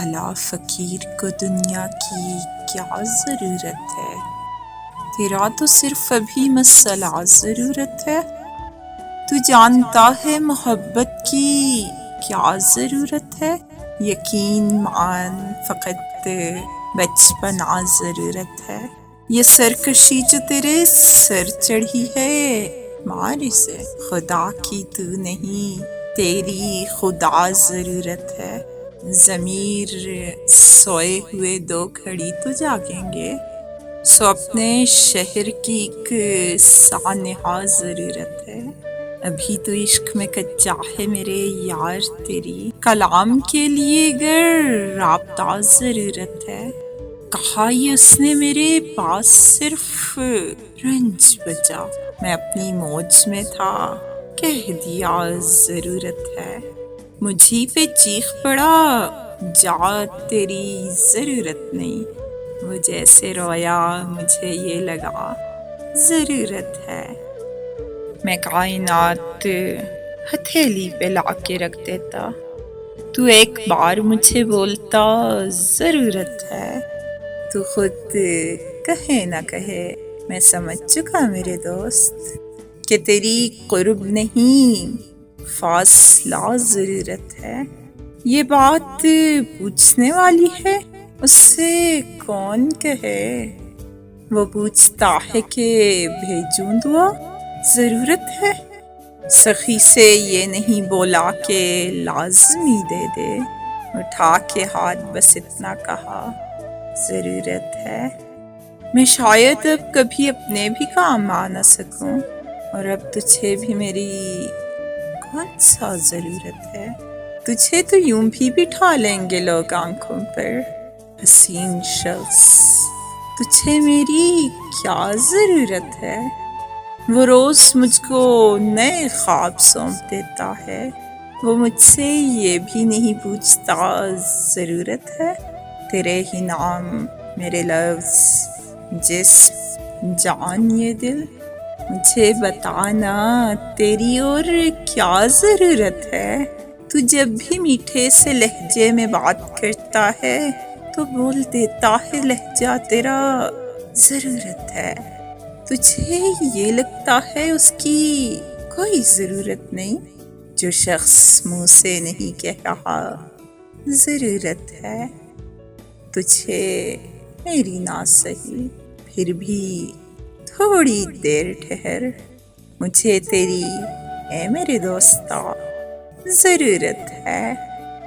بھلا فقیر کو دنیا کی کیا ضرورت ہے؟ تیرا تو صرف ابھی مسئلہ ضرورت ہے۔ تو جانتا ہے محبت کی کیا ضرورت ہے؟ یقین مان فقط بچپنا ضرورت ہے۔ یہ سرکشی جو تیرے سر چڑھی ہے مار اسے، خدا کی تو نہیں تیری خدا ضرورت ہے۔ ضمیر سوئے ہوئے دو گھڑی تو جاگیں گے، سو اپنے شہر کی ایک سانحہ ضرورت ہے۔ ابھی تو عشق میں کچا ہے میرے یار، تیری کلام کے لیے گر رابطہ ضرورت ہے۔ کہا یہ اس نے میرے پاس صرف رنج بچا، میں اپنی موج میں تھا کہہ دیا ضرورت ہے۔ مجھے پہ چیخ پڑا جا تیری ضرورت نہیں، وہ جیسے رویا مجھے یہ لگا ضرورت ہے۔ میں کائنات ہتھیلی پہ لا کے رکھ دیتا، تو ایک بار مجھے بولتا ضرورت ہے۔ تو خود کہے نہ کہے میں سمجھ چکا میرے دوست کہ تیری قرب نہیں فاصلہ ضرورت ہے۔ یہ بات پوچھنے والی ہے اس سے کون کہے، وہ پوچھتا ہے کہ بھیجوں دعا ضرورت ہے۔ سخی سے یہ نہیں بولا کہ لازمی دے دے، اٹھا کے ہاتھ بس اتنا کہا ضرورت ہے۔ میں شاید اب کبھی اپنے بھی کام آ نہ سکوں، اور اب تجھے بھی میری کون سا ضرورت ہے۔ تجھے تو یوں بھی بٹھا لیں گے لوگ آنکھوں پر، حسین شخص تجھے میری کیا ضرورت ہے۔ وہ روز مجھ کو نئے خواب سونپ دیتا ہے، وہ مجھ سے یہ بھی نہیں پوچھتا ضرورت ہے۔ تیرے ہی نام میرے لفظ، جسم، جان، یہ دل، مجھے بتانا تیری اور کیا ضرورت ہے۔ تو جب بھی میٹھے سے لہجے میں بات کرتا ہے تو بول دیتا ہے لہجہ تیرا ضرورت ہے۔ تجھے یہ لگتا ہے اس کی کوئی ضرورت نہیں، جو شخص منہ سے نہیں کہہ رہا ضرورت ہے۔ تجھے میری نہ سہی پھر بھی تھوڑی دیر ٹھہر، مجھے تیری اے میرے دوستا ضرورت ہے۔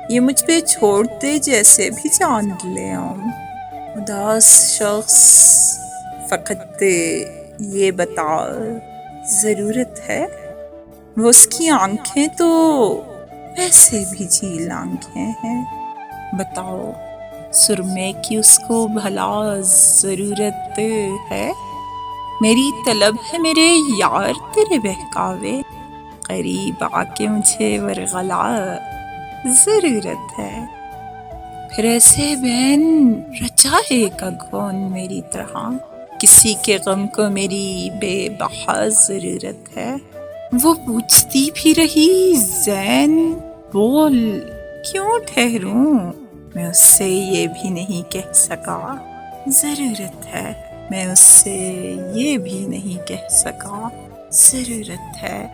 یہ مجھ پہ چھوڑ دے جیسے بھی چاند لے آؤں، اداس شخص فقط یہ بتا ضرورت ہے۔ وہ اس کی آنکھیں تو ویسے بھی جھیل آنکھیں ہیں، بتاؤ سرمے کی اس کو بھلا ضرورت ہے۔ میری طلب ہے میرے یار تیرے بہکاوے، قریب آ کے مجھے ورغلا ضرورت ہے۔ پھر ایسے بہن رچائے گا کون میری طرح، کسی کے غم کو میری بے بہا ضرورت ہے۔ وہ پوچھتی بھی رہی زین بول کیوں ٹھہروں، میں اس سے یہ بھی نہیں کہہ سکا ضرورت ہے، میں اس سے یہ بھی نہیں کہہ سکا ضرورت ہے۔